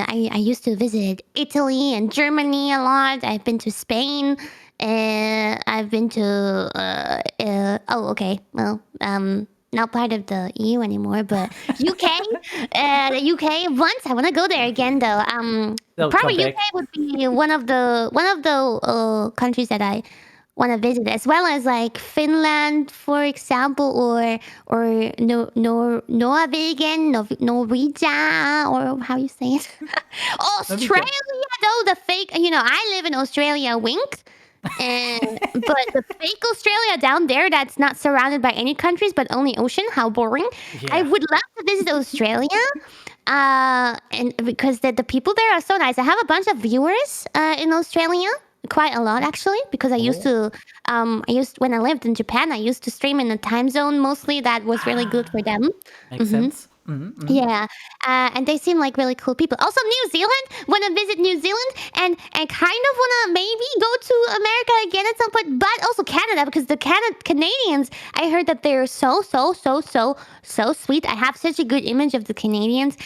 B: I used to visit Italy and Germany a lot. I've been to Spain. I've been to not part of the EU anymore, but UK. The UK once. I want to go there again though.
A: They'll
B: Probably
A: come
B: UK
A: back.
B: would be one of the countries that I want to visit, as well as like Finland, for example, or Norwegian, or how you say it. Australia, though, the fake. I live in Australia. Wink. But the fake Australia down there, that's not surrounded by any countries but only ocean. How boring!
A: Yeah.
B: I would love to visit Australia, and because the people there are so nice. I have a bunch of viewers in Australia, quite a lot actually, because I used to when I lived in Japan, I used to stream in a time zone mostly that was really good for them.
A: Makes sense.
B: Yeah, and they seem like really cool people. Also, New Zealand. Want to visit New Zealand, and kind of want to maybe go to America again at some point, but also Canada, because the Canadians, I heard that they're so sweet. I have such a good image of the Canadians.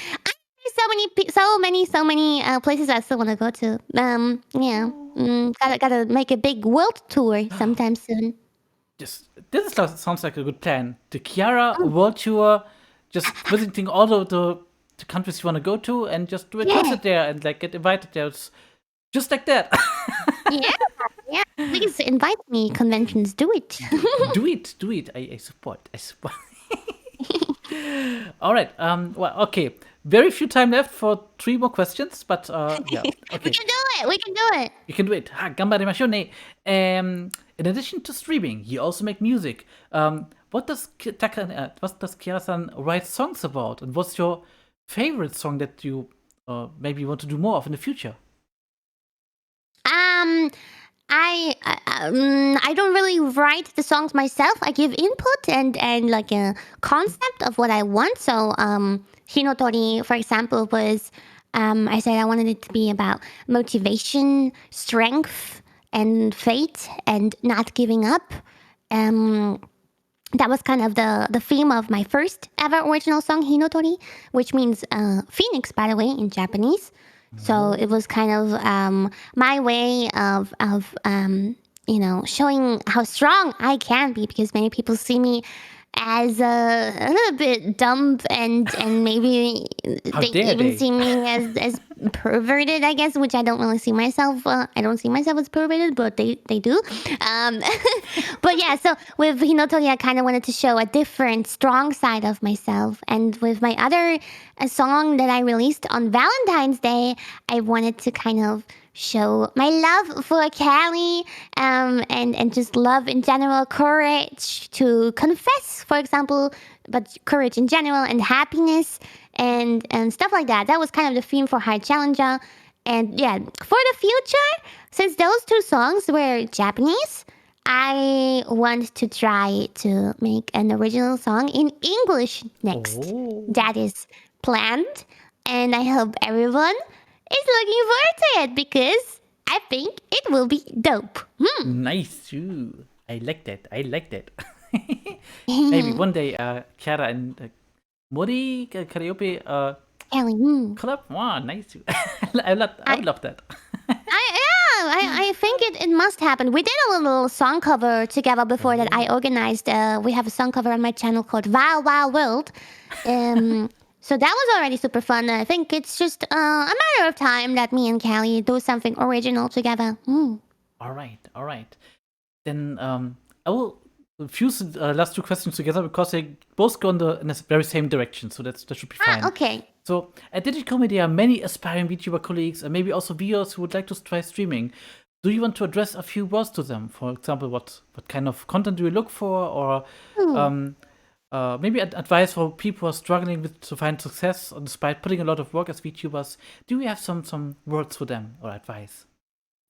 B: So many places I still want to go to. Gotta make a big world tour sometime soon.
A: This sounds like a good plan. The Kiara World Tour, just visiting all of the countries you want to go to, and just do a concert there and like get invited there. It's just like that.
B: Yeah. Please invite me. Conventions, do it.
A: do it. I support. All right. Well, okay. Very few time left for 3 more questions, but yeah. Okay.
B: We can do it.
A: You can do it. Gambarimashou ne. In addition to streaming, you also make music. What does Kiara-san write songs about, and what's your favorite song that you maybe want to do more of in the future?
B: I don't really write the songs myself. I give input and like a concept of what I want. So Hinotori, for example, was I said I wanted it to be about motivation, strength, and fate, and not giving up. That was kind of the theme of my first ever original song, Hinotori, which means phoenix, by the way, in Japanese. So it was kind of my way of showing how strong I can be, because many people see me as a little bit dumb and maybe they even see me as perverted, I guess, which I don't really see myself. I don't see myself as perverted, but they do. But yeah, so with Hinotori, I kind of wanted to show a different, strong side of myself. And with my other song that I released on Valentine's Day, I wanted to kind of show my love for Callie, and just love in general, courage to confess, for example, but courage in general, and happiness and stuff like that. That was kind of the theme for High Challenger. And yeah, for the future, since those 2 songs were Japanese, I want to try to make an original song in English next. That is planned, and I hope everyone is looking forward to it, because I think it will be dope.
A: Nice too. I like that. Maybe one day, Kiara and Mori karaoke collab. Wow, nice. I would love that.
B: I think it must happen. We did a little song cover together before that I organized. We have a song cover on my channel called Wild Wild World. So that was already super fun. I think it's just a matter of time that me and Callie do something original together.
A: All right. Then I will fuse the last two questions together because they both go in the very same direction. So that should be fine.
B: Okay.
A: So at DigiKomi, there are many aspiring VTuber colleagues and maybe also viewers who would like to try streaming. Do you want to address a few words to them? For example, what kind of content do you look for, or maybe advice for people who are struggling to find success despite putting a lot of work as VTubers? Do you have some words for them or advice?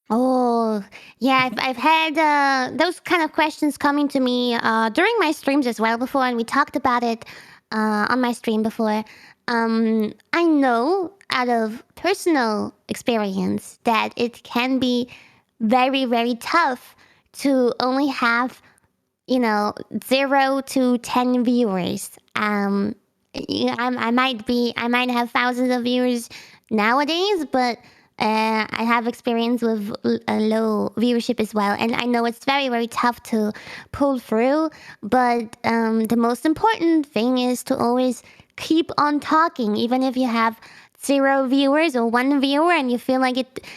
B: Oh, yeah, I've had those kind of questions coming to me during my streams as well before, and we talked about it on my stream before. I know out of personal experience that it can be very, very tough to only have, 0 to 10 viewers. I might have thousands of viewers nowadays, but I have experience with a low viewership as well, and I know it's very, very tough to pull through. But the most important thing is to always keep on talking, even if you have 0 viewers or 1 viewer, and you feel like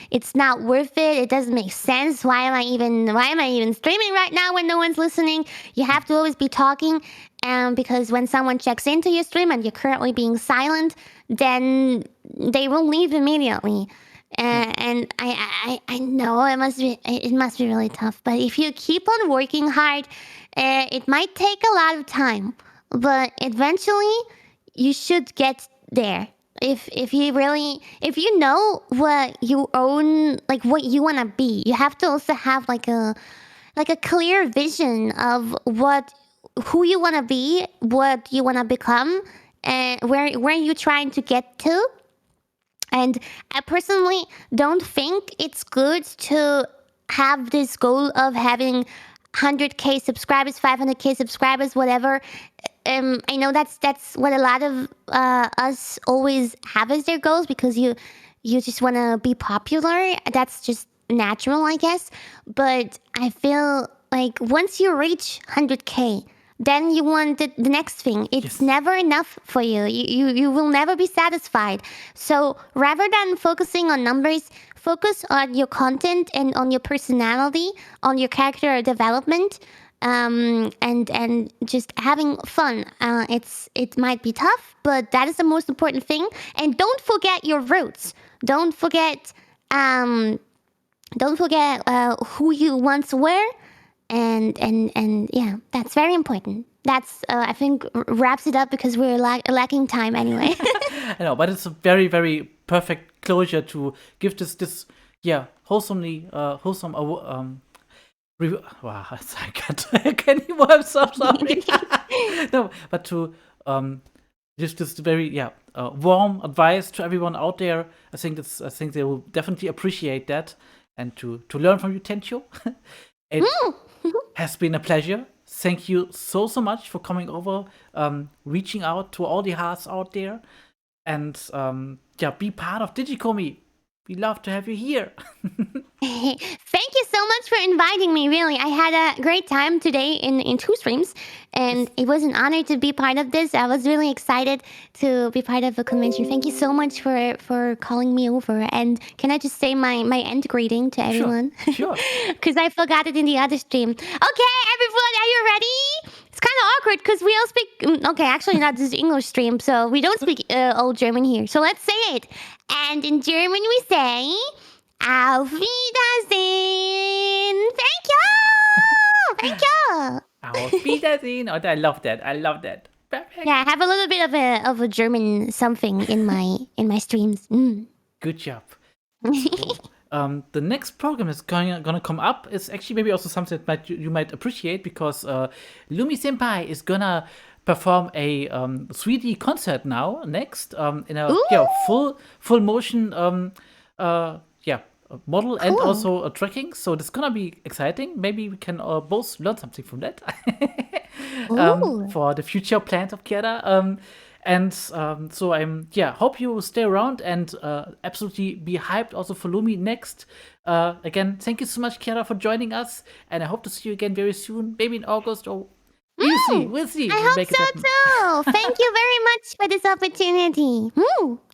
B: it's not worth it. It doesn't make sense. Why am I even streaming right now when no one's listening? You have to always be talking, because when someone checks into your stream and you're currently being silent, then they will leave immediately. And I know it must be really tough, but if you keep on working hard, it might take a lot of time, but eventually you should get there. If you know what you own, like what you want to be, you have to also have like a clear vision of who you want to be, what you want to become, and where you're trying to get to. And I personally don't think it's good to have this goal of having 100K subscribers, 500K subscribers, whatever. I know that's what a lot of us always have as their goals, because you just want to be popular. That's just natural, I guess. But I feel like once you reach 100K, then you want the next thing. It's never enough for you. You will never be satisfied. So rather than focusing on numbers, focus on your content and on your personality, on your character development, and just having fun. It might be tough, but that is the most important thing. And don't forget your roots. Don't forget who you once were. And yeah, that's very important. That's I think wraps it up, because we're lacking time anyway.
A: I know, but it's a very, very perfect closure to give this wholesome. Wow, I can't anymore. I'm so sorry. No, but to just this very warm advice to everyone out there. I think they will definitely appreciate that, and to learn from you, Tensho. It has been a pleasure. Thank you so much for coming over, reaching out to all the hearts out there, and be part of DigiKomi. We love to have you here.
B: Thank you so much for inviting me. Really, I had a great time today in 2 streams, and it was an honor to be part of this. I was really excited to be part of the convention. Thank you so much for calling me over. And can I just say my end greeting to everyone?
A: Sure.
B: Because I forgot it in the other stream. Okay, everyone, are you ready? It's kind of awkward because we all speak. Okay, actually, not this English stream, so we don't speak old German here. So let's say it. And in German, we say, Auf Wiedersehen. Thank you. Thank you.
A: Auf Wiedersehen. Oh, I love that. Perfect.
B: Yeah, I have a little bit of a German something in my streams.
A: Good job. So, the next program is gonna come up is actually maybe also something that you might appreciate, because Lumi Senpai is gonna perform a 3D concert now next in a full motion model, and also a tracking. So this is gonna be exciting. Maybe we can both learn something from that for the future plans of Kiara. And so hope you stay around and absolutely be hyped also for Lumi next. Again, thank you so much, Kiara, for joining us, and I hope to see you again very soon, maybe in August or we'll see. We'll see.
B: I
A: We'll
B: hope
A: make it
B: so
A: happen.
B: too. Thank you very much for this opportunity.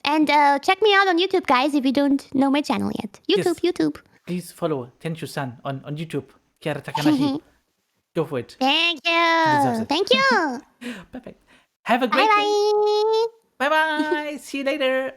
B: And check me out on YouTube, guys, if you don't know my channel yet. YouTube, YouTube.
A: Please follow Tenshu-san on YouTube. Kiara Takanashi. Go for it.
B: Thank
A: deserves
B: you.
A: it.
B: Thank you.
A: Perfect. Have a
B: Bye
A: great day.
B: bye.
A: Bye-bye. See you later.